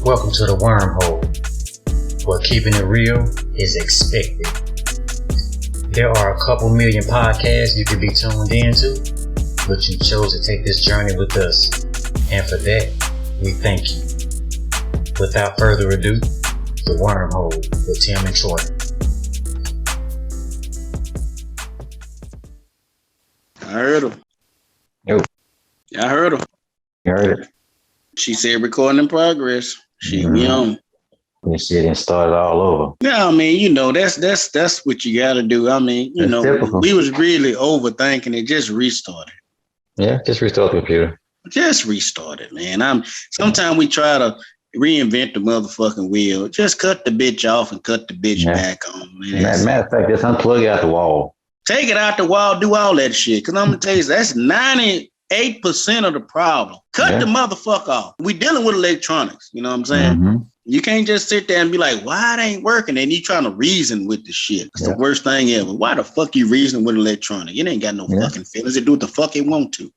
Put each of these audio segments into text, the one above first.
Welcome to the Wormhole, where keeping it real is expected. There are a couple million podcasts you could be tuned into, but you chose to take this journey with us, and for that, we thank you. Without further ado, the Wormhole with Tim and Troy. I heard her. Yo. I heard her. You heard it? She said recording in progress. We on. This shit didn't start all over. Yeah, I mean, you know, that's what you gotta do. I mean, you know, typical. We was really overthinking it. Just restart it. Yeah, just restart the computer. Just restart it, man. Sometimes we try to reinvent the motherfucking wheel. Just cut the bitch off and cut the bitch back on, man. Matter of fact, just unplug it out the wall. Take it out the wall, do all that shit. Cause I'm gonna tell you, that's 98% of the problem. Cut the motherfucker off. We dealing with electronics, you know what I'm saying? Mm-hmm. You can't just sit there and be like, why it ain't working? And you trying to reason with the shit. It's the worst thing ever. Why the fuck you reasoning with electronic? It ain't got no fucking feelings. It do what the fuck it want to.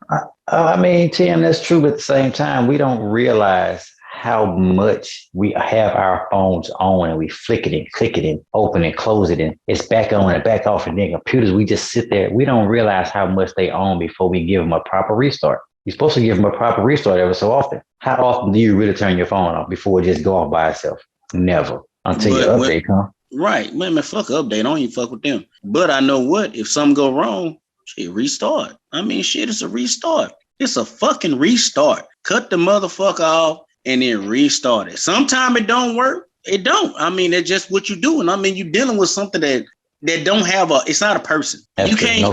I mean, Tim, that's true, but at the same time, we don't realize how much we have our phones on and we flick it and click it and open and close it and it's back on and back off, and then computers, we just sit there. We don't realize how much they own before we give them a proper restart. You're supposed to give them a proper restart every so often. How often do you really turn your phone off before it just go off by itself? Never. Until your update comes. Right. Man, fuck update. I don't even fuck with them. But I know what? If something go wrong, shit, restart. I mean, shit, it's a restart. It's a fucking restart. Cut the motherfucker off and then restart it. Sometimes it don't work. It don't. I mean, it's just what you're doing. I mean, you're dealing with something that don't have it's not a person. You can't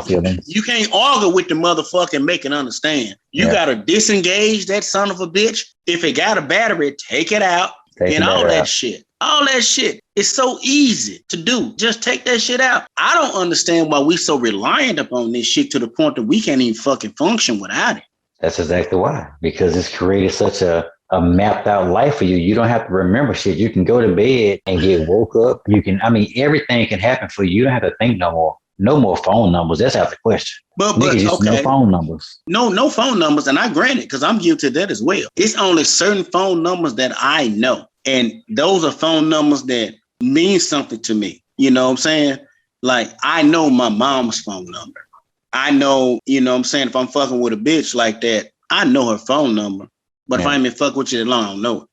argue with the motherfucker and make it understand. You gotta disengage that son of a bitch. If it got a battery, take it out and all that shit. All that shit. It's so easy to do. Just take that shit out. I don't understand why we so reliant upon this shit to the point that we can't even fucking function without it. That's exactly why. Because it's created such a mapped out life for you. You don't have to remember shit. You can go to bed and get woke up. Everything can happen for you. You don't have to think no more. No more phone numbers. That's out the question. But no phone numbers. No phone numbers. And I grant it, because I'm guilty of that as well. It's only certain phone numbers that I know. And those are phone numbers that mean something to me. You know what I'm saying? Like, I know my mom's phone number. I know, you know what I'm saying? If I'm fucking with a bitch like that, I know her phone number. But if I ain't been fuck with you that long, I don't know it.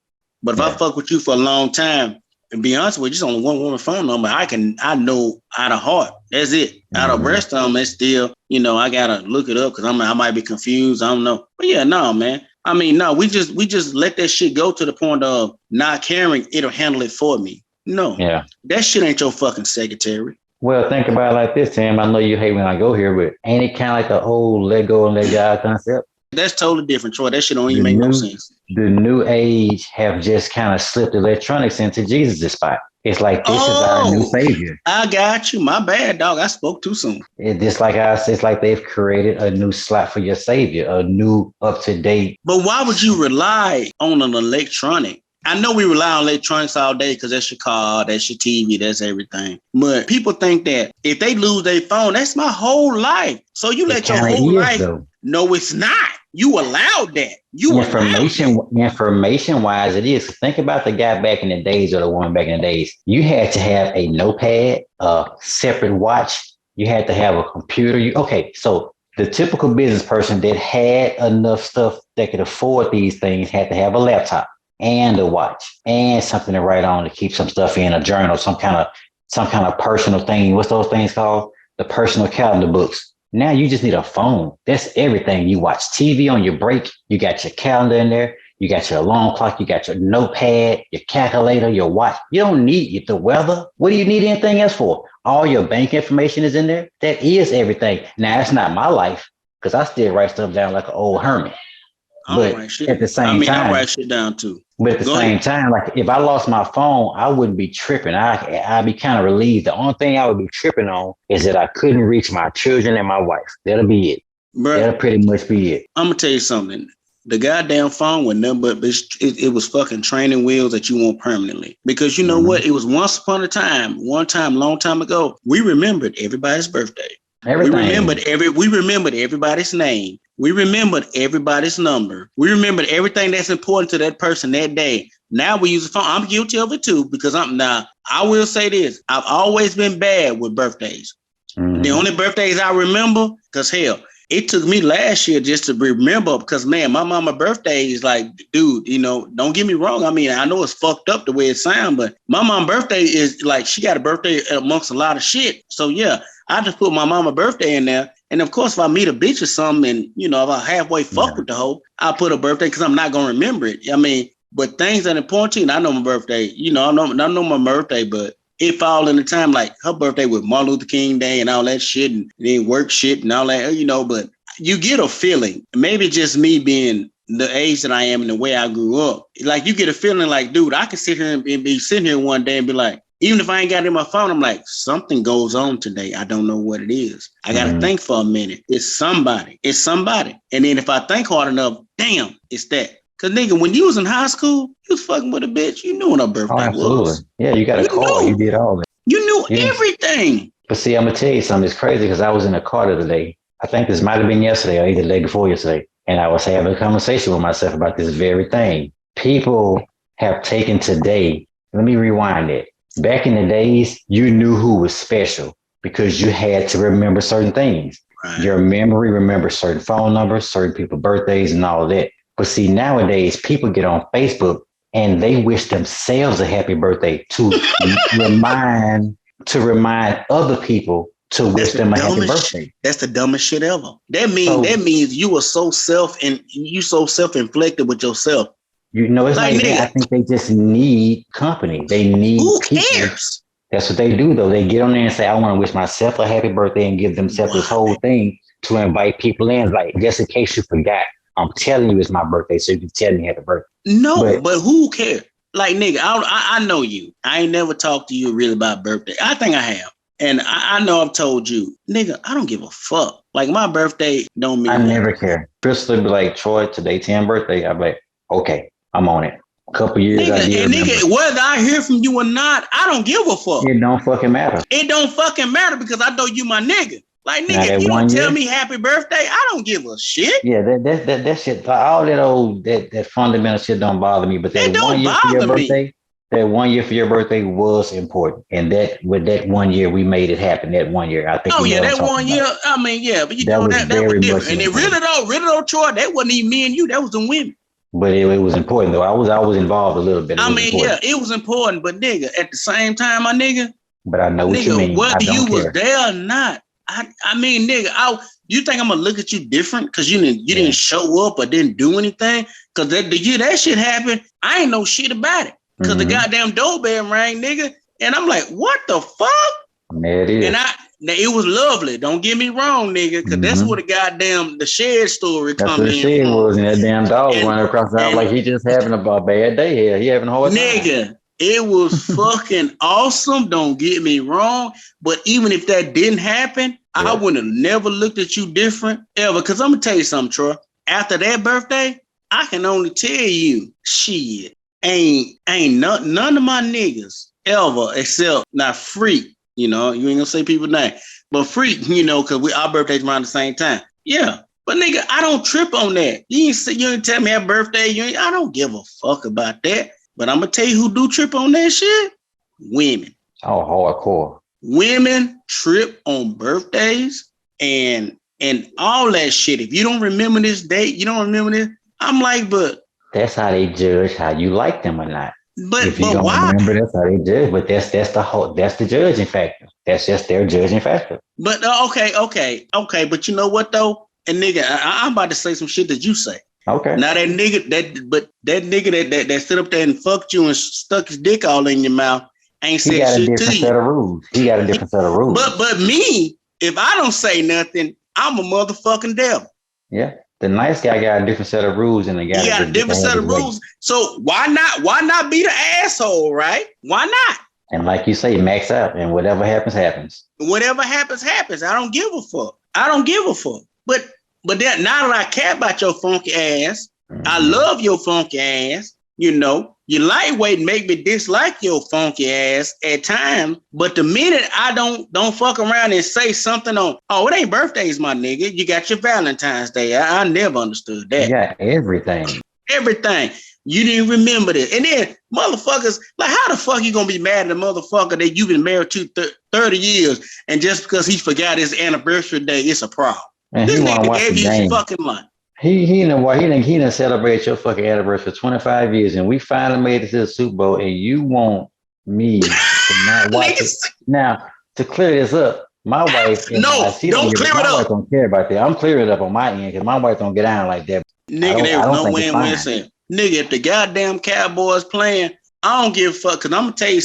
But if I fuck with you for a long time, and be honest with you, just only one woman phone number, I know out of heart. That's it. Out of rest of them, it's still, you know, I gotta look it up because I might be confused. I don't know. But yeah, no, man. I mean, no, we just let that shit go to the point of not caring. It'll handle it for me. No. Yeah. That shit ain't your fucking secretary. Well, think about it like this, Tim. I know you hate when I go here, but ain't it kind of like the old let go and let God concept? That's totally different, Troy. That shit don't even make no sense. The new age have just kind of slipped electronics into Jesus' spot. It's like, this is our new savior. I got you. My bad, dog. I spoke too soon. It's like they've created a new slot for your savior, a new up-to-date. But why would you rely on an electronic? I know we rely on electronics all day because that's your car, that's your TV, that's everything. But people think that if they lose their phone, that's my whole life. So you let your whole life. No, it's not. You allowed that. Information wise, it is. Think about the guy back in the days or the woman back in the days. You had to have a notepad, a separate watch. You had to have a computer. So the typical business person that had enough stuff that could afford these things had to have a laptop and a watch and something to write on to keep some stuff in, a journal, some kind of personal thing. What's those things called? The personal calendar books. Now you just need a phone. That's everything. You watch TV on your break. You got your calendar in there. You got your alarm clock. You got your notepad, your calculator, your watch. You don't need the weather. What do you need anything else for? All your bank information is in there. That is everything. Now, that's not my life because I still write stuff down like an old hermit. But at the same time, I write shit down too. But at the same time, like if I lost my phone, I wouldn't be tripping. I'd be kind of relieved. The only thing I would be tripping on is that I couldn't reach my children and my wife. That'll be it. Bruh, that'll pretty much be it. I'm gonna tell you something. The goddamn phone with nothing but it was fucking training wheels that you want permanently. Because you know what? It was once upon a time, long time ago, we remembered everybody's birthday. Everything. We remembered everybody's name. We remembered everybody's number. We remembered everything that's important to that person that day. Now we use the phone. I'm guilty of it too because I will say this. I've always been bad with birthdays. Mm-hmm. The only birthdays I remember, because hell, it took me last year just to remember because, man, my mama's birthday is like, dude, don't get me wrong. I mean, I know it's fucked up the way it sounds, but my mama's birthday is like, she got a birthday amongst a lot of shit. So, yeah, I just put my mama's birthday in there. And, of course, if I meet a bitch or something and, if I halfway fuck with the hoe, I'll put a birthday because I'm not going to remember it. I mean, but things that are important, I know my birthday. I know my birthday, but it fall in the time like her birthday was Martin Luther King Day and all that shit and then work shit and all that, but you get a feeling, maybe just me being the age that I am and the way I grew up. Like you get a feeling like, dude, I can sit here and be sitting here one day and be like, even if I ain't got it in my phone, I'm like, something goes on today. I don't know what it is. I got to think for a minute. It's somebody. And then if I think hard enough, damn, it's that. Cause nigga, when you was in high school, you was fucking with a bitch. You knew when her birthday was. Yeah, you got a call. You did all that. You knew everything. But see, I'm gonna tell you something. It's crazy because I was in a car the other day. I think this might have been yesterday or either the day before yesterday, and I was having a conversation with myself about this very thing. People have taken today. Let me rewind it. Back in the days, you knew who was special because you had to remember certain things. Right. Your memory remembers certain phone numbers, certain people's birthdays, and all of that. But see, nowadays, people get on Facebook and they wish themselves a happy birthday to remind other people to wish them a happy birthday. That's the dumbest shit ever. That means you are so self-inflicted with yourself. It's like I think they just need company. They need who people. Cares? That's what they do, though. They get on there and say, I want to wish myself a happy birthday and give themselves this whole thing to invite people in. Like, just in case you forgot. I'm telling you it's my birthday, so you can tell me happy birthday. No, but who cares? Like, nigga, I know you. I ain't never talked to you really about birthday. I think I have. And I know I've told you, nigga, I don't give a fuck. Like, my birthday don't mean nothing. Never care. Crystal would be like, Troy, today 10 birthday. I'd be like, okay, I'm on it. A couple years. Nigga, whether I hear from you or not, I don't give a fuck. It don't fucking matter. It don't fucking matter because I know you my nigga. Like, nigga, if you don't tell me happy birthday, I don't give a shit. Yeah, that shit, all that old, that fundamental shit don't bother me. But that 1 year for your birthday, that 1 year for your birthday was important. And with that 1 year, we made it happen. That 1 year, I think. Oh, yeah, that 1 year. I mean, yeah, but that was different. And it really though, Troy, that wasn't even me and you. That was the women. But it was important, though. I was involved a little bit. It was important. But, nigga, at the same time, my nigga. But I know what you mean. Whether you was there or not. I mean, nigga, you think I'm gonna look at you different because you didn't show up or didn't do anything? Because the year that shit happened, I ain't know shit about it. Because the goddamn doorbell rang, nigga, and I'm like, what the fuck? There it is. And it was lovely. Don't get me wrong, nigga, because that's where the shed story come in. That's what the shed was, and that damn dog running across the house like he just having a bad day here. He having a hard time. Nigga. It was fucking awesome. Don't get me wrong. But even if that didn't happen, I would have never looked at you different ever. Because I'm going to tell you something, Troy. After that birthday, I can only tell you, shit, ain't none of my niggas ever except not Freak. You ain't going to say people's name. But Freak, because our birthdays around the same time. Yeah. But nigga, I don't trip on that. You ain't tell me happy birthday. I don't give a fuck about that. But I'm going to tell you who do trip on that shit. Women. Oh, hardcore. Women trip on birthdays and all that shit. If you don't remember this date, you don't remember this. I'm like, but. That's how they judge how you like them or not. But if you don't why? Remember, that's how they judge. But that's the judging factor. That's just their judging factor. But okay. But you know what though? And nigga, I'm about to say some shit that you say. Okay. Now that nigga that stood up there and fucked you and stuck his dick all in your mouth ain't said shit to you. He got a different set of rules. But me, if I don't say nothing, I'm a motherfucking devil. Yeah. The nice guy got a different set of rules and the guy got a different set of rules. So why not be the asshole, right? Why not? And like you say, max out and whatever happens, happens. Whatever happens, happens. I don't give a fuck. But now that I care about your funky ass, I love your funky ass, your lightweight make me dislike your funky ass at times. But the minute I don't fuck around and say something it ain't birthdays, my nigga. You got your Valentine's Day. I never understood that. You got everything. everything. You didn't remember this. And then motherfuckers, like how the fuck you gonna be mad at a motherfucker that you've been married to 30 years and just because he forgot his anniversary day, it's a problem. And This he want to nigga watch gave the you his game. fucking life. He done celebrate your fucking anniversary for 25 years, and we finally made it to the Super Bowl, and you want me to not watch it. Now, to clear this up, my wife, no, don't clear it up. My wife don't care about that. I'm clearing it up on my end because my wife don't get down like that. Nigga, there's no win-win saying. Nigga, if the goddamn Cowboys playing, I don't give a fuck. Cause I'm gonna tell you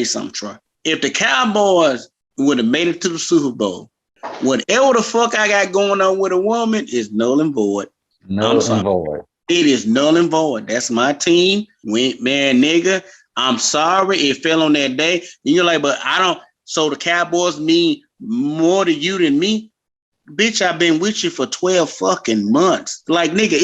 something, Troy. If the Cowboys would have made it to the Super Bowl, whatever the fuck I got going on with a woman is null and void. Null and void. It is null and void. That's my team. Man, nigga, I'm sorry it fell on that day. And you're like, but I don't. So the Cowboys mean more to you than me? Bitch, I've been with you for 12 fucking months. Like, nigga,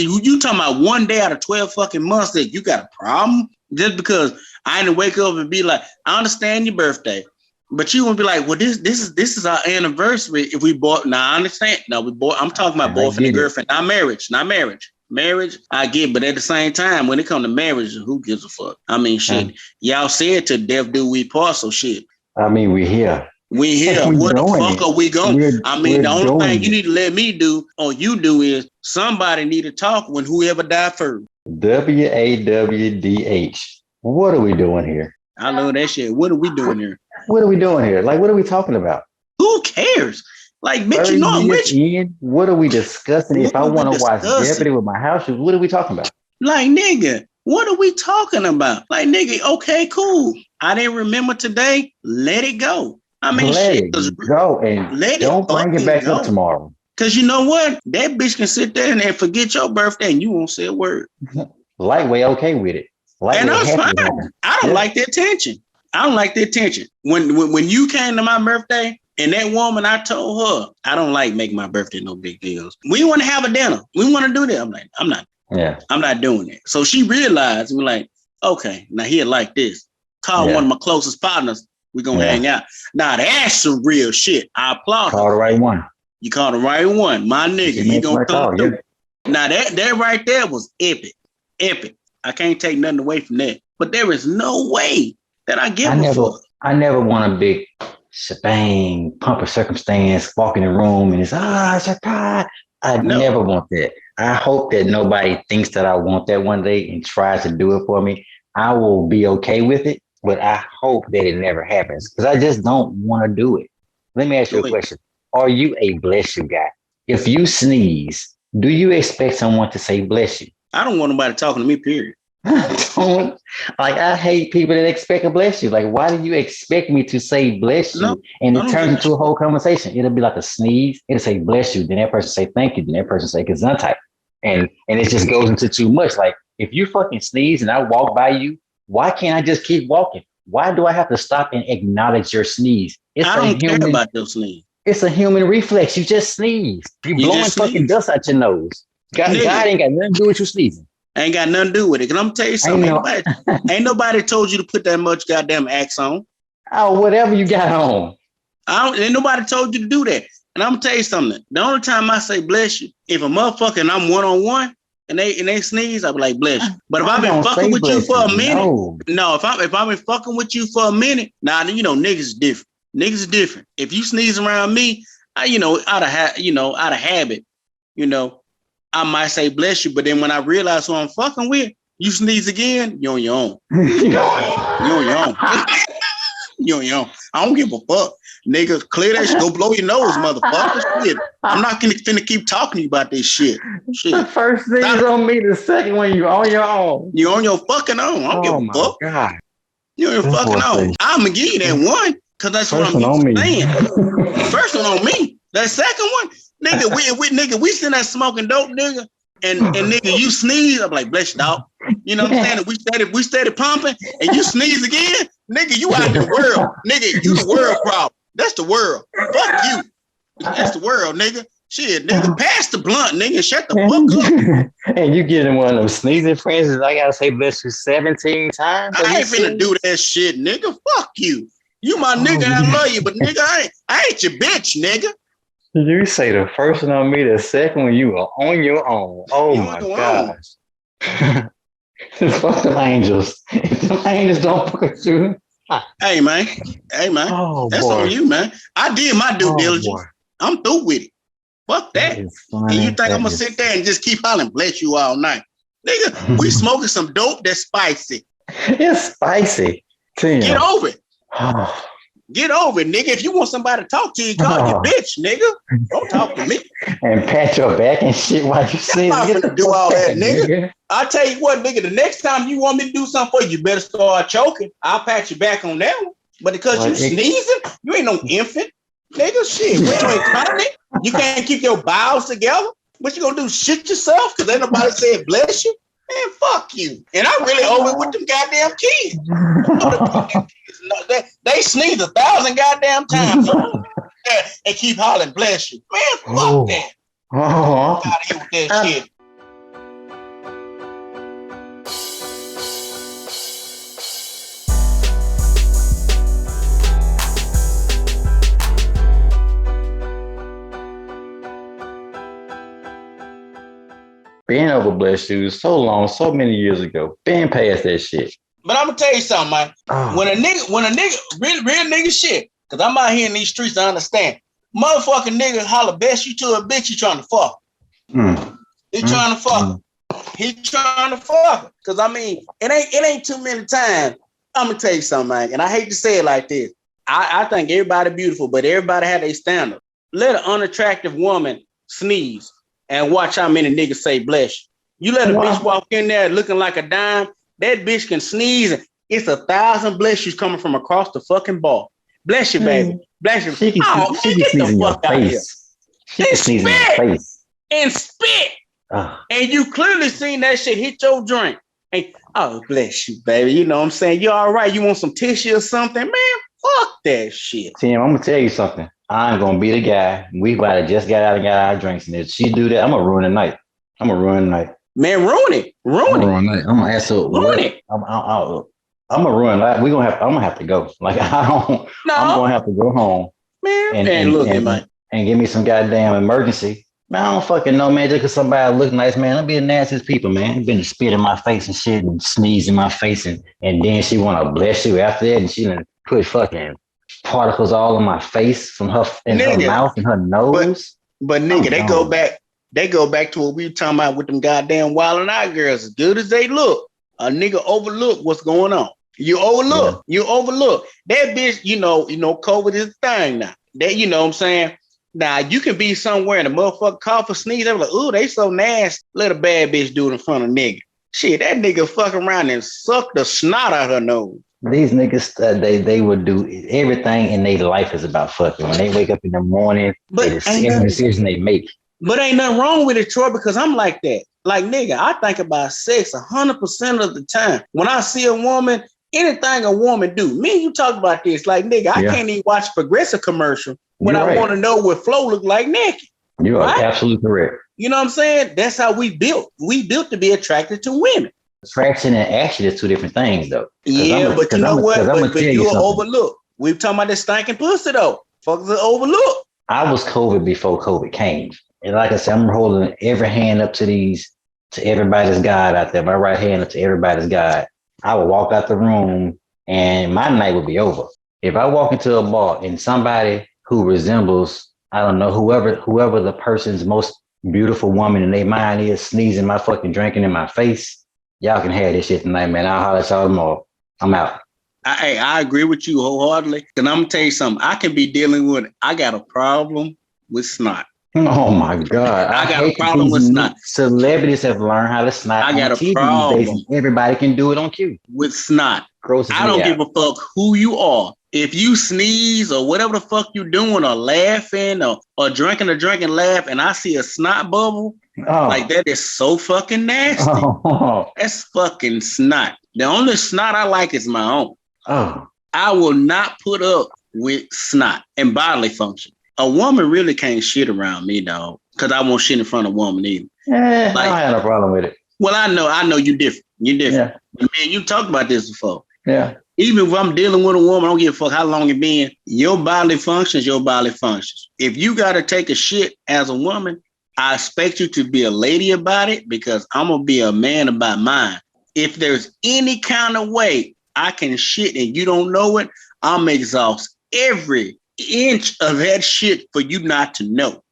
you talking about one day out of 12 fucking months that you got a problem? Just because I didn't wake up and be like, I understand your birthday. But you won't be like, well, this is our anniversary. If we bought, now I understand. No, I'm talking about boyfriend and girlfriend, not marriage. Marriage, I get, but at the same time, when it comes to marriage, who gives a fuck? I mean, shit. Y'all said to death do we part, so shit. I mean, we're here. We here. What the fuck are we going? I mean, the only thing you need to let me do or you do is somebody need to talk when whoever died first. WAWDH. What are we doing here? I love that shit. What are we doing here? What are we doing here? Like, what are we talking about? Who cares? Like, bitch, you know I'm rich. What are we discussing? If I want to watch Jeopardy with my house, what are we talking about? Like, nigga, what are we talking about? Like, nigga, okay, cool. I didn't remember today. Let it go. I mean, let it go and don't bring it back up tomorrow. Because you know what? That bitch can sit there and forget your birthday and you won't say a word. Lightweight okay with it. And I'm fine. I don't like the attention. I don't like the attention. When you came to my birthday and that woman, I told her, I don't like making my birthday no big deals. We want to have a dinner. We want to do that. I'm like, I'm not doing it. So she realized, we're like, okay, now here like this. Call one of my closest partners. We're going to hang out. Now, that's some real shit. I applaud Call the right one. You called the right one. My nigga. He going to come through. Now, that right there was epic. Epic. I can't take nothing away from that. But there is no way that I give a fuck. I never want a big shebang, pump of circumstance, walk in the room and it's a pie. I never want that. I hope that nobody thinks that I want that one day and tries to do it for me. I will be okay with it. But I hope that it never happens because I just don't want to do it. Let me ask you a question. Are you a bless you guy? If you sneeze, do you expect someone to say bless you? I don't want nobody talking to me, period. I hate people that expect a bless you. Like, why do you expect me to say bless you? And it turns into a whole conversation. It'll be like a sneeze. It'll say bless you. Then that person say thank you. Then that person say gesundheit. And it just goes into too much. Like, if you fucking sneeze and I walk by you, why can't I just keep walking? Why do I have to stop and acknowledge your sneeze? I don't care about your sneeze. It's a human reflex. You just sneeze. You blowing fucking dust out your nose. God ain't got nothing to do with you sneezing. Ain't got nothing to do with it. Cause I'm tell you something. Ain't nobody told you to put that much goddamn axe on. Oh, whatever you got on. Ain't nobody told you to do that. And I'm gonna tell you something. The only time I say bless you, if a motherfucker and I'm one-on-one, and they sneeze, I'll be like, bless you. But if I've been fucking with you for a minute, if I've been fucking with you for a minute, now you know niggas is different. Niggas is different. If you sneeze around me, out of habit, I might say bless you. But then when I realize who I'm fucking with, you sneeze again, you're on your own. You're on your own. You're on your own. I don't give a fuck. Nigga, clear that shit. Go blow your nose, motherfucker. Shit. I'm not finna keep talking to you about this shit. The first thing is on me. The second one, you on your own. You on your fucking own. I don't give a fuck. God. You on your fucking own. I'm gonna give you that one because that's what I'm saying. First one on me. That second one, nigga, we sitting there smoking dope, nigga. And nigga, you sneeze, I'm like, bless you, dog. You know what I'm saying? We steady pumping and you sneeze again, nigga, you out the world. Nigga, you the world problem. That's the world. Fuck you. That's the world, nigga. Shit, nigga, pass the blunt, nigga. Shut the fuck up. And you getting one of them sneezing friends I gotta say bless you 17 times. I ain't finna do that shit, nigga. Fuck you. You my nigga and I love you, but nigga, I ain't your bitch, nigga. You say the first one on me, the second one you are on your own. Oh You my ain't going on. gosh. Fuck them angels. If them angels don't fuck with you. Hey man. Hey man. Oh That's boy. on you, man. I did my due Oh diligence. boy. I'm through with it. Fuck That that. is And you funny. think I'm gonna sit there and just keep hollering, bless you all night? Nigga, we smoking some dope that's spicy. It's spicy. Tim. Get over it. Oh. Get over it, nigga. If you want somebody to talk to you, call you bitch, nigga. Don't talk to me. And pat your back and shit while you sing. I'm not gonna do all that, nigga. I tell you what, nigga, the next time you want me to do something for you, you better start choking. I'll pat you back on that one. But because you sneezing, you ain't no infant. Nigga, shit. What, you ain't trying it? You can't keep your bowels together? What you gonna do? Shit yourself? Because ain't nobody said bless you? Man, fuck you. And I really over it with them goddamn kids. They sneeze 1,000 goddamn times and keep hollering, bless you. Man, fuck that. Out of here with that shit. Being over blessed you so long, so many years ago. Been past that shit. But I'm gonna tell you something, man. When a nigga, real nigga shit, because I'm out here in these streets, I understand. Motherfucking nigga holler best you to a bitch, you trying to fuck. He trying to fuck. He trying to fuck. Because I mean, it ain't too many times. I'm gonna tell you something, man. And I hate to say it like this. I think everybody beautiful, but everybody had a standard. Let an unattractive woman sneeze and watch how many niggas say bless you. You let a bitch walk in there looking like a dime, that bitch can sneeze and it's 1,000 bless yous coming from across the fucking bar. Bless you, baby. Bless you. She can sneeze in your face. She can sneeze in your face. And spit. And you clearly seen that shit hit your drink. And oh, bless you, baby. You know what I'm saying? You all right? You want some tissue or something? Man, fuck that shit. Tim, I'm gonna tell you something. I'm gonna be the guy. We about to just got out and got our drinks, and if she do that, I'm gonna ruin the night. Man, ruin it. I'm gonna ask her. Ruin it. I'm gonna ruin that. I'm gonna have to go. Like I'm gonna have to go home. Man, and give me some goddamn emergency. Man, I don't fucking know, man. Just because somebody look nice, man. Don't be the nastiest people, man. Been to spit in my face and shit and sneeze in my face and then she wanna bless you after that and she done put fucking particles all in my face from her her mouth and her nose. But nigga, they go back to what we were talking about with them goddamn Wild and Out girls. As good as they look, a nigga overlook what's going on. You overlook. That bitch, you know, COVID is a thing now. That, you know what I'm saying? Now you can be somewhere and a motherfucker cough or sneeze. They're like, ooh, they so nasty. Let a bad bitch do it in front of nigga. Shit, that nigga fuck around and suck the snot out her nose. These niggas, they would do everything in their life is about fucking. When they wake up in the morning, every decision they make. But ain't nothing wrong with it, Troy, because I'm like that. Like, nigga, I think about sex 100% of the time. When I see a woman, anything a woman do, me and you talk about this. Like, nigga, I can't even watch Progressive commercial when I want to know what Flo look like naked. You are absolutely correct. You know what I'm saying? That's how we built. We built to be attracted to women. Attraction and action is two different things, though. Yeah, but you know what? But you're overlooked. We're talking about this stinking pussy, though. Fuckers are overlooked. I was COVID before COVID came. And like I said, I'm holding every hand up to everybody's God out there. My right hand up to everybody's God. I would walk out the room and my night would be over. If I walk into a bar and somebody who resembles, I don't know, whoever the person's most beautiful woman in their mind is sneezing my fucking drinking in my face, y'all can have this shit tonight, man. I'll holler at y'all tomorrow. I'm out. I agree with you wholeheartedly. And I'm going to tell you something. I got a problem with snot. Oh my God. I got a problem with snot. Celebrities have learned how to snot. I got a problem. Everybody can do it on cue. With snot. Gross. I don't give a fuck who you are. If you sneeze or whatever the fuck you doing or laughing or drinking a drink and laugh and I see a snot bubble, like that is so fucking nasty. That's fucking snot. The only snot I like is my own. I will not put up with snot and bodily function. A woman really can't shit around me, dog, because I won't shit in front of a woman either. I don't have no problem with it. Well, I know you different. You're different. Yeah. Man, you talked about this before. Yeah. Even if I'm dealing with a woman, I don't give a fuck how long it been. Your bodily functions, your bodily functions. If you got to take a shit as a woman, I expect you to be a lady about it because I'm going to be a man about mine. If there's any kind of way I can shit and you don't know it, I'm exhaust every inch of that shit for you not to know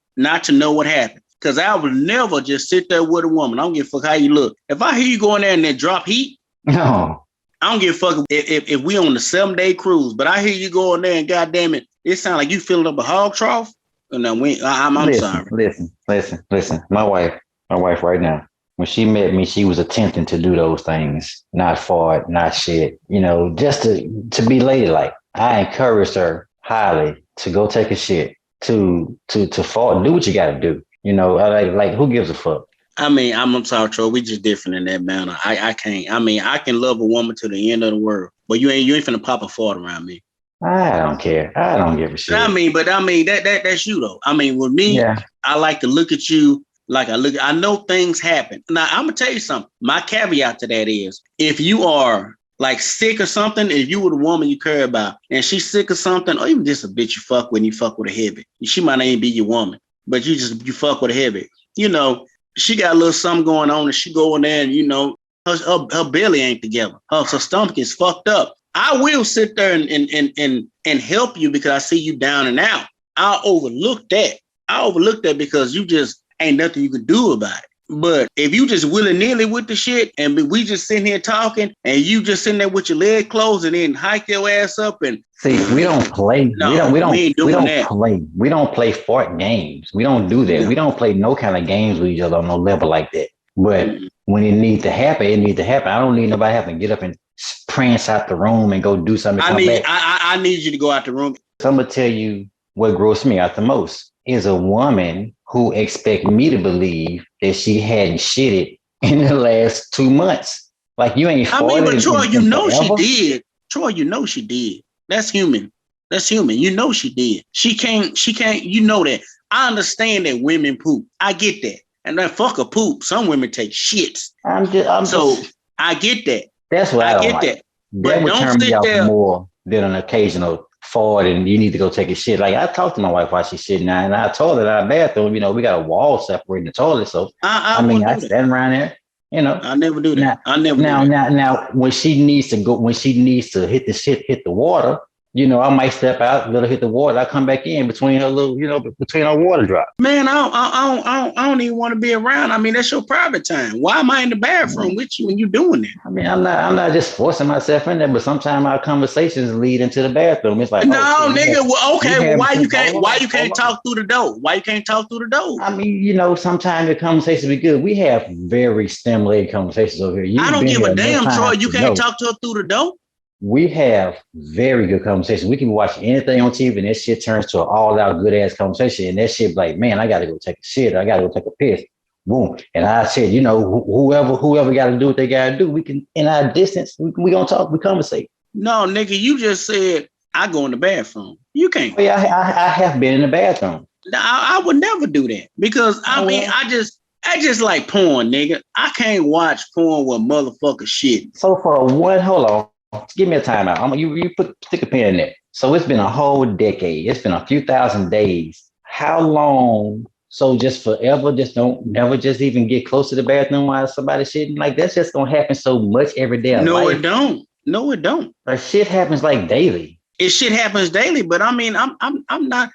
what happened. Because I would never just sit there with a woman. I don't give a fuck how you look. If I hear you going there and then drop heat, No. I don't give a fuck if we on the 7-day cruise, but I hear you going there and goddamn it sounds like you filling up a hog trough. No, I'm sorry. Listen. My wife right now, when she met me, she was attempting to do those things, not fart, not shit, just to be ladylike. I encouraged her highly to go take a shit, to fart, do what you got to do. Like who gives a fuck? I mean, I'm sorry, Troy. We just different in that manner. I can't. I mean, I can love a woman to the end of the world, but you ain't finna pop a fart around me. I don't care. I don't give a shit. I mean, that's you though. I mean, with me, yeah. I like to look at you like I know things happen. Now, I'm gonna tell you something. My caveat to that is, if you are like sick or something, if you were the woman you care about, and she's sick or something, or even just a bitch you fuck with a heavy, she might not even be your woman, but you fuck with a heavy. She got a little something going on, and she go in there, and her belly ain't together. Her stomach is fucked up. I will sit there and help you because I see you down and out. I'll overlook that because you just ain't nothing you can do about it. But if you just willy-nilly with the shit and we just sitting here talking and you just sitting there with your leg closed and then hike your ass up and see, we don't play. No, we don't play fart games. We don't do that. No. We don't play no kind of games with each other on no level like that. But when it needs to happen, it needs to happen. I don't need nobody having to get up and prance out the room and go do something. I need you to go out the room. So I'm gonna tell you what grosses me out the most is a woman who expect me to believe that she hadn't shitted in the last 2 months. Like you ain't. I mean, but Troy, she did. Troy, she did. That's human. You know she did. She can't. You know that. I understand that women poop. I get that. And then fuck a poop. Some women take shits. I get that. That's what I get like. That. That would turn me off more than an occasional fart and you need to go take a shit. Like I talked to my wife while she's sitting there and I told her in our bathroom, we got a wall separating the toilet. So I stand around there, I never do that. Now when she needs to hit the water, I might step out, let her hit the water. I come back in between her little, between our water drops. Man, I don't even want to be around. I mean, that's your private time. Why am I in the bathroom with you when you doing that? I mean, I'm not just forcing myself in there, but sometimes our conversations lead into the bathroom. It's like, nigga. Why you can't talk through the door? Why you can't talk through the door? I mean, sometimes the conversations be good. We have very stimulating conversations over here. I don't give a damn, Troy. You can't talk to her through the door. We have very good conversations. We can watch anything on TV and that shit turns to an all-out good-ass conversation. And that shit like, man, I got to go take a shit. I got to go take a piss. Boom. And I said, whoever got to do what they got to do, we can, in our distance, we going to talk, we conversate. No, nigga, you just said, I go in the bathroom. You can't. Well, yeah, I have been in the bathroom. I would never do that because, I just like porn, nigga. I can't watch porn with motherfucker shit. So hold on. Give me a timeout. You stick a pin in there. So it's been a whole decade. It's been a few thousand days. How long? So just forever, never just even get close to the bathroom while somebody's shitting. Like that's just gonna happen so much every day. No, it don't. Like shit happens like daily. Shit happens daily, but I mean, I'm not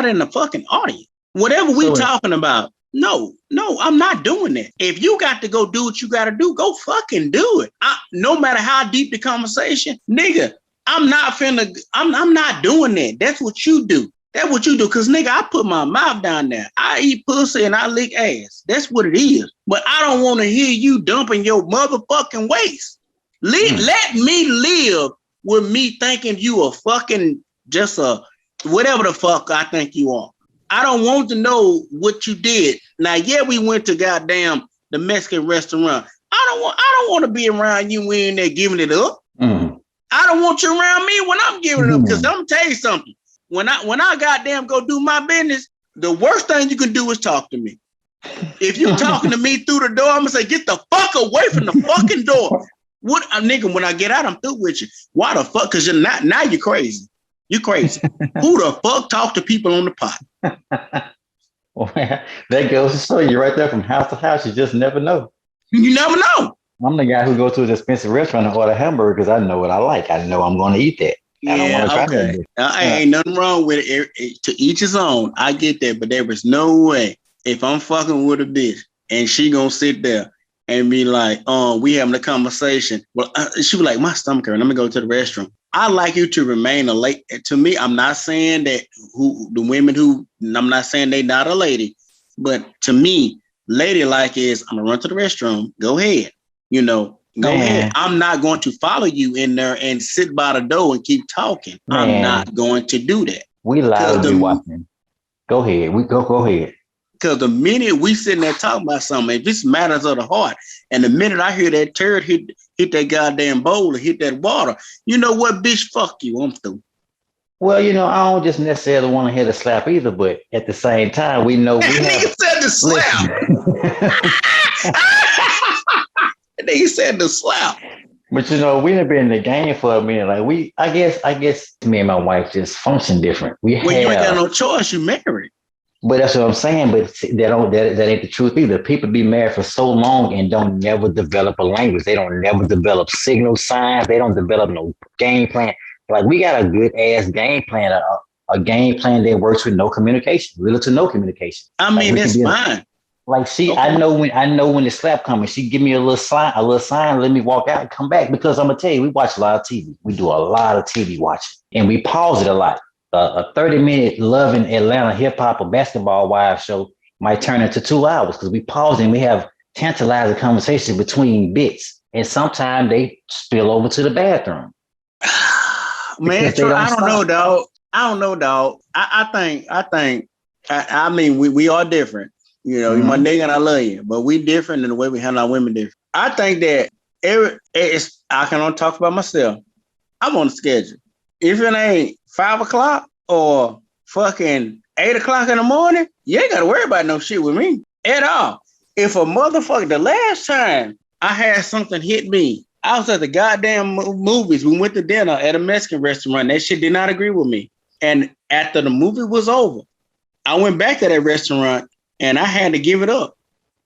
in the fucking audience. Whatever we talking about. No, I'm not doing that. If you got to go do what you got to do, go fucking do it. No matter how deep the conversation, nigga, I'm not doing that. That's what you do. Cause nigga, I put my mouth down there. I eat pussy and I lick ass. That's what it is. But I don't want to hear you dumping your motherfucking waste. Let me live with me thinking you a fucking just a whatever the fuck I think you are. I don't want to know what you did. Now, yeah, we went to goddamn the Mexican restaurant. I don't want to be around you when they're giving it up. Mm. I don't want you around me when I'm giving it up. Because I'm gonna tell you something. When I goddamn go do my business, the worst thing you can do is talk to me. If you talking to me through the door, I'm gonna say, get the fuck away from the fucking door. What a nigga, when I get out, I'm through with you. Why the fuck? Because you're not, now you're crazy. You're crazy. Who the fuck talk to people on the pot? Well, that goes to show you right there from house to house. You just never know. You never know. I'm the guy who goes to an expensive restaurant and order hamburger because I know what I like. I know I'm going to eat that. I don't want to try that. Ain't nothing wrong with it. To each his own. I get that, but there was no way if I'm fucking with a bitch and she gonna sit there and be like, we having a conversation. Well, she was like, my stomach hurt. Let me go to the restroom. I like you to remain a lady. To me, I'm not saying that I'm not saying they not a lady, but to me, ladylike is I'm gonna run to the restroom. Go ahead. Go ahead. I'm not going to follow you in there and sit by the door and keep talking. Man. I'm not going to do that. We loudly watching. Go ahead. Go ahead. Because the minute we sitting there talking about something, if this matters of the heart, and the minute I hear that turd hit that goddamn bowl or hit that water, you know what, bitch, fuck you, I'm through. Well, I don't just necessarily want to hear the slap either, but at the same time, we know we nigga said the slap. Nigga said the slap. But we have been in the game for a minute. Like I guess me and my wife just function different. You ain't got no choice. You married. But that's what I'm saying. But that ain't the truth either. People be married for so long and don't never develop a language. They don't never develop signal signs. They don't develop no game plan. Like we got a good ass game plan, a game plan that works with no communication, little to no communication. I mean, it's fine. Okay. I know when the slap coming. She give me a little sign, let me walk out and come back. Because I'm gonna tell you, we watch a lot of TV. We do a lot of TV watching, and we pause it a lot. A 30-minute loving Atlanta hip hop or basketball wives show might turn into 2 hours because we pause and we have tantalizing conversations between bits, and sometimes they spill over to the bathroom. Man, I don't know, dog. I mean, we are different. You're my nigga and I love you, but we different in the way we handle our women different. I think that I can only talk about myself. I'm on the schedule. If it ain't 5 o'clock or fucking 8 o'clock in the morning, you ain't got to worry about no shit with me at all. If a motherfucker, the last time I had something hit me, I was at the goddamn movies. We went to dinner at a Mexican restaurant. That shit did not agree with me. And after the movie was over, I went back to that restaurant and I had to give it up.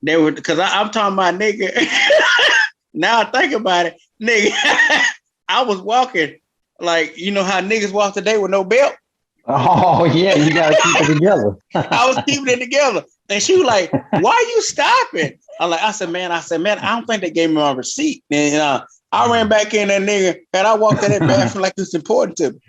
Because I'm talking about nigga. Now I think about it, nigga. I was walking like, how niggas walk today with no belt? Oh, yeah, you got to keep it together. I was keeping it together. And she was like, why are you stopping? I said, man, I don't think they gave me my receipt. And I ran back in that nigga and I walked in that bathroom like it's important to me.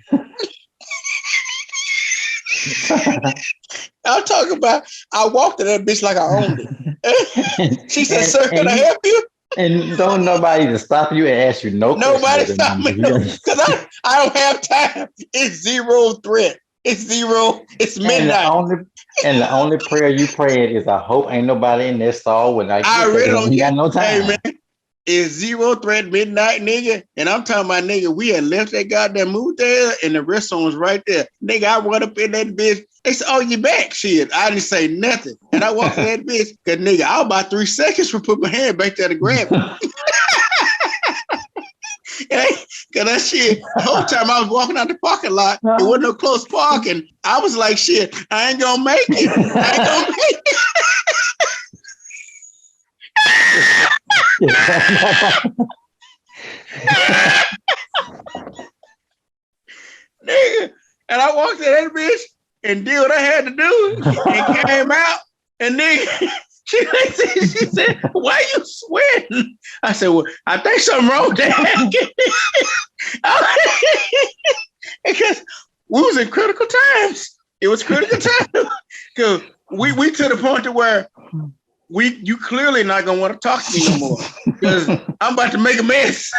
I'm talking about, I walked in that bitch like I owned it. She said, sir, can I help you? And don't nobody to stop you and ask you no questions. Nobody stop me because I don't have time. It's zero threat. It's midnight. And the only prayer you prayed is, I hope ain't nobody in this stall when I really don't got no time. Hey, man, it's zero threat midnight, nigga. And I'm talking about, nigga, we had left that goddamn mood there and the restaurant was right there. Nigga, I run up in that bitch. They said, oh, you back? Shit. I didn't say nothing. And I walked in that bitch because, nigga, I was about 3 seconds from putting my hand back there to grab it. Because that shit, the whole time I was walking out the parking lot, it wasn't no close parking. I was like, shit, I ain't gonna make it. Nigga, and I walked in that bitch and did what I had to do and came out. And nigga, she said, why you sweating? I said, well, I think something wrong with that. Because we was in critical times. It was critical time. Because we to the point to where you clearly not gonna want to talk to me no more. Because I'm about to make a mess.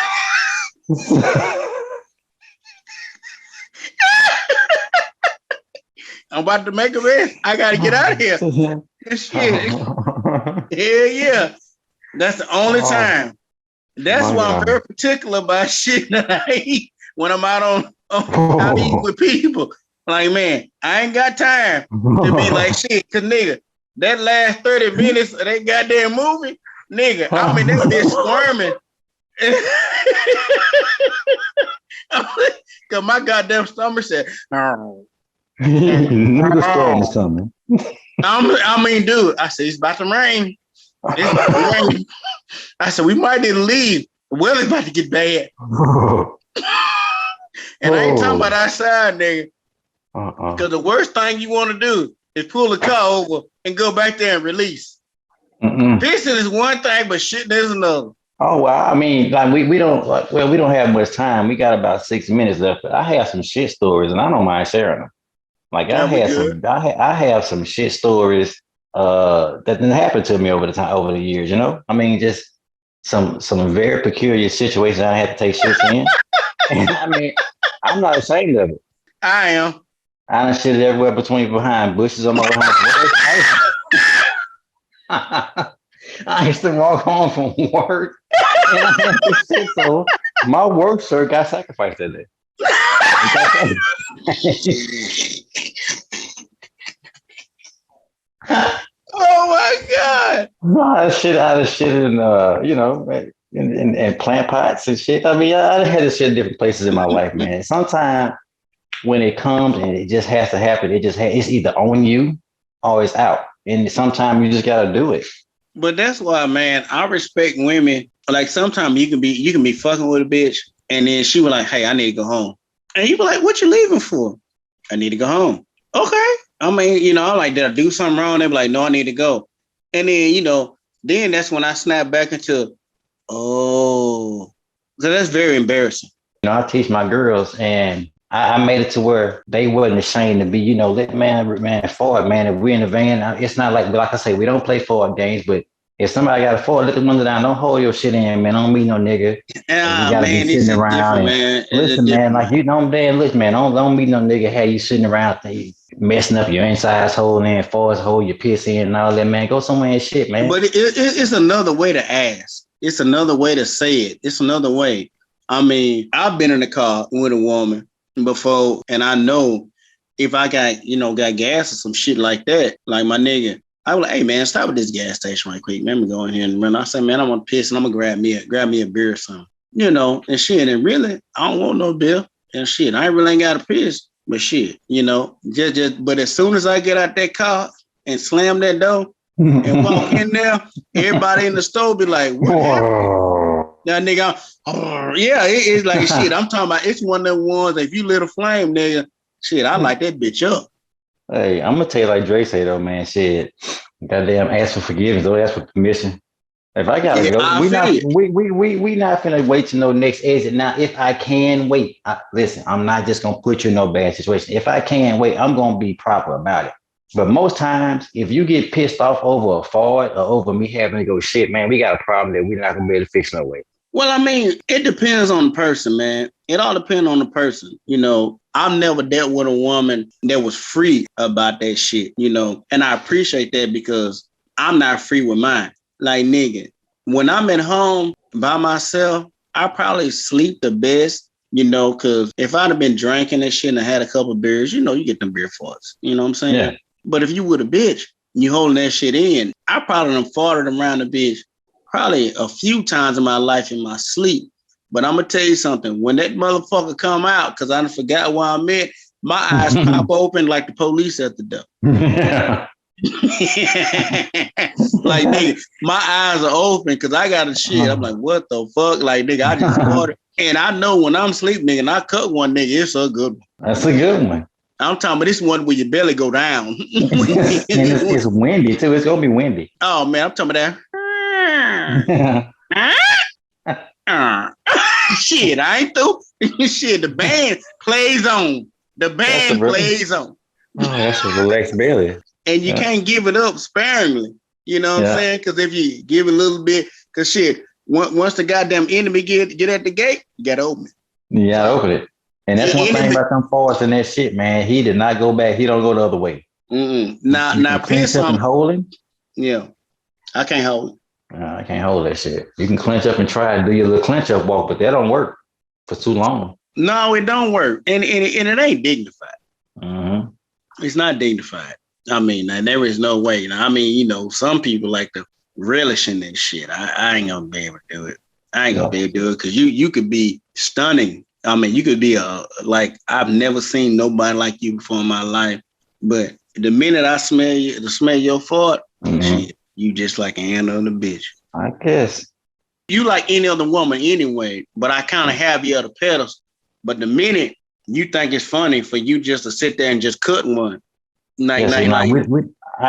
I'm about to make a mess. I gotta get out of here. This shit. Hell yeah. That's the only time. That's why I'm very particular about shit that I eat when I'm out out eating with people. Like, man, I ain't got time to be like shit. Cause nigga, that last 30 minutes of that goddamn movie, nigga, I'm in that bitch squirming. Cause my goddamn stomach said, "Oh, Nigga storm oh." is coming. I mean, dude, I said it's about to rain. It's about to rain. I said we might need to leave. The weather's about to get bad. And I ain't talking about outside, nigga. Because the worst thing you want to do is pull the car over and go back there and release. Pissing is one thing, but shit is another. Oh well, I mean, like we don't we don't have much time. We got about 6 minutes left. But I have some shit stories, and I don't mind sharing them. Like I have some shit stories that didn't happen to me over the years. You know, I mean, just some very peculiar situations I had to take shit in. And I mean, I'm not ashamed of it. I am. I done shit everywhere behind bushes on my way home. I used to walk home from work and I had to shit, so my work shirt got sacrificed that day. Oh my God. No, I had to shit in in plant pots and shit. I mean, I had to shit in different places in my life, man. Sometimes when it comes and it just has to happen, it's either on you or it's out. And sometimes you just gotta do it. But that's why, man, I respect women. Like sometimes you can be fucking with a bitch, and then she was like, "Hey, I need to go home," and you be like, "What you leaving for?" I need to go home. Okay. I mean, I'm like, did I do something wrong? They be like, no, I need to go. And then, then that's when I snap back into, oh, so that's very embarrassing. I teach my girls, and I made it to where they wasn't ashamed to be, let man forward, man. If we're in the van, it's not like I say, we don't play forward games, but if somebody got a forward, let the window down. Don't hold your shit in, man. Don't meet no nigga. You gotta be sitting around. Man. Listen, man, like listen, man, don't meet no nigga. Hey, you sitting around messing up your insides hole and forwards hole, your piss in and all that, man. Go somewhere and shit, man. But it's another way to ask. It's another way to say it. It's another way. I mean, I've been in the car with a woman before, and I know if I got gas or some shit like that, like my nigga, I was like, hey man, stop at this gas station right quick. Let me go in here and run. I said, man, I want to piss and I'm gonna grab me a beer or something. And shit, and really, I don't want no beer. And shit, I really ain't got to piss. But shit, but as soon as I get out that car and slam that door and walk in there, everybody in the store be like, what happened? That nigga, it's like shit. I'm talking about, it's one of them ones that if you lit a flame, nigga, shit, I light that bitch up. Hey, I'm gonna tell you like Dre say though, man, shit. Goddamn, ask for forgiveness, don't ask for permission. If I gotta go, we not finna wait to no next exit. Now, if I can wait, listen, I'm not just gonna put you in no bad situation. If I can wait, I'm gonna be proper about it. But most times, if you get pissed off over a fart or over me having to go shit, man, we got a problem that we're not gonna be able to fix no way. Well, I mean, it depends on the person, man. It all depends on the person. I've never dealt with a woman that was free about that shit, and I appreciate that because I'm not free with mine. Like, nigga, when I'm at home by myself, I probably sleep the best, because if I'd have been drinking and shit and I had a couple of beers, you get them beer farts. You know what I'm saying? Yeah. But if you with a bitch, you holding that shit in, I probably done farted around the bitch probably a few times in my life in my sleep. But I'm going to tell you something. When that motherfucker come out, because I done forgot where I'm at, my eyes pop open like the police at the door. Like, nigga, my eyes are open because I got a shit. I'm like, what the fuck? Like, nigga, I just farted. And I know when I'm sleeping, nigga, and I cut one, nigga, it's a good one. That's a good one. I'm talking about this one where your belly go down. And it's windy, too. It's going to be windy. Oh, man, I'm talking about that. Shit, I ain't through. Shit, the band plays on. The band plays on. Oh, that's a relaxed belly. And you can't give it up sparingly. You know what I'm saying? Because if you give it a little bit, because shit, once the goddamn enemy get at the gate, you got to open it. You got to open it. And that's one thing about them forwards and that shit, man. He did not go back. He don't go the other way. Now piss up and hold him. Yeah, I can't hold it. I can't hold that shit. You can clench up and try to do your little clench up walk, but that don't work for too long. No, it don't work. And it ain't dignified. Mm-hmm. It's not dignified. I mean, there is no way. I mean, some people like to relish in that shit. I ain't gonna be able to do it. I ain't gonna be able to do it because you could be stunning. I mean, you could be like I've never seen nobody like you before in my life. But the minute I smell your fart, shit, you just like an ant on the bitch. I guess. You like any other woman anyway, but I kind of have you at a pedestal. But the minute you think it's funny for you just to sit there and just cut one, I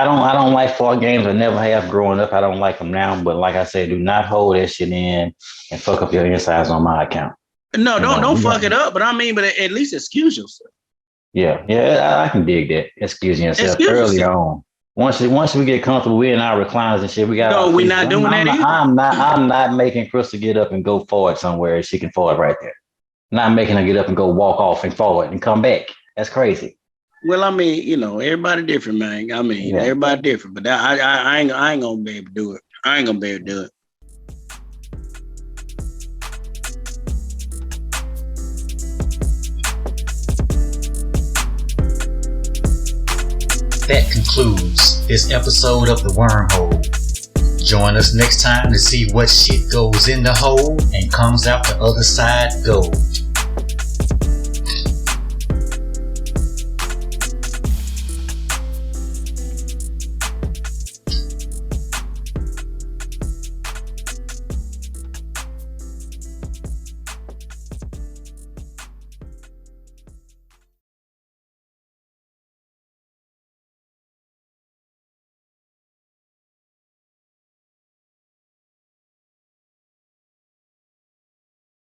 don't like fart games. I never have growing up. I don't like them now. But like I said, do not hold that shit in and fuck up your insides on my account. No, don't fuck it up. But at least excuse yourself. Yeah, I can dig that. Excusing yourself early on. Once we get comfortable, we're in our recliners and shit. We're not doing that either. I'm not making Crystal get up and go forward somewhere. She can forward right there. Not making her get up and go walk off and forward and come back. That's crazy. Well, I mean, everybody different, man. I mean, everybody different. But I ain't gonna be able to do it. I ain't gonna be able to do it. That concludes this episode of The Wormhole. Join us next time to see what shit goes in the hole and comes out the other side gold.